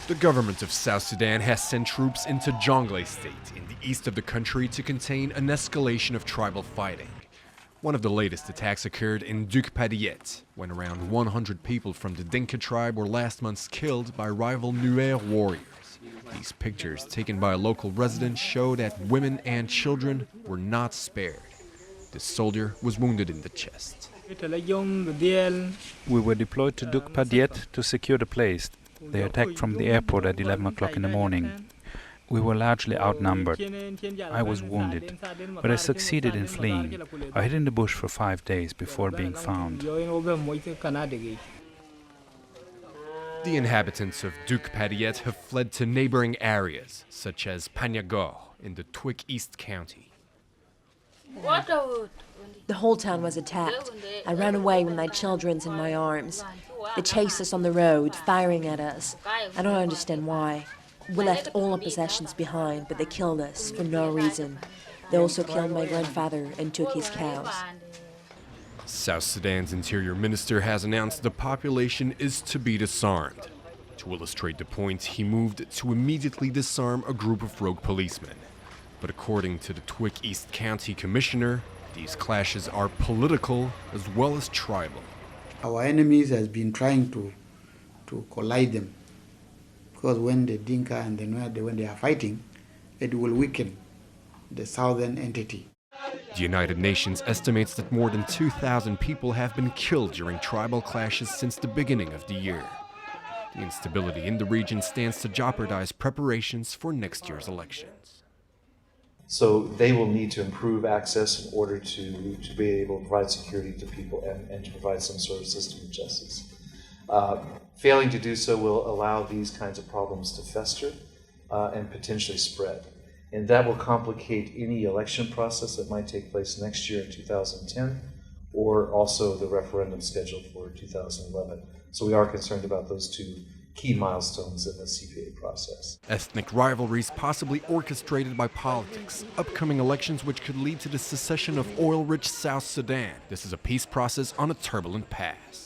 The government of South Sudan has sent troops into Jonglei State in the east of the country to contain an escalation of tribal fighting. One of the latest attacks occurred in Padiet, when around 100 people from the Dinka tribe were last month killed by rival Nuer warriors. These pictures taken by a local resident show that women and children were not spared. This soldier was wounded in the chest. We were deployed to Padiet to secure the place. They attacked from the airport at 11 o'clock in the morning. We were largely outnumbered. I was wounded, but I succeeded in fleeing. I hid in the bush for 5 days before being found. The inhabitants of Padiet have fled to neighboring areas, such as Panyago in the Twik East County. The whole town was attacked. I ran away with my children in my arms. They chased us on the road, firing at us. I don't understand why. We left all our possessions behind, but they killed us for no reason. They also killed my grandfather and took his cows. South Sudan's interior minister has announced the population is to be disarmed. To illustrate the point, he moved to immediately disarm a group of rogue policemen. But according to the Twik East County Commissioner, these clashes are political as well as tribal. Our enemies has been trying to collide them, because when the Dinka and the Nuer, when they are fighting, it will weaken the southern entity. The United Nations estimates that more than 2,000 people have been killed during tribal clashes since the beginning of the year. The instability in the region stands to jeopardize preparations for next year's elections. So they will need to improve access in order to be able to provide security to people and to provide some sort of system of justice. Failing to do so will allow these kinds of problems to fester and potentially spread. And that will complicate any election process that might take place next year in 2010, or also the referendum scheduled for 2011. So we are concerned about those two key milestones in the CPA process. Ethnic rivalries possibly orchestrated by politics, upcoming elections which could lead to the secession of oil-rich South Sudan. This is a peace process on a turbulent path.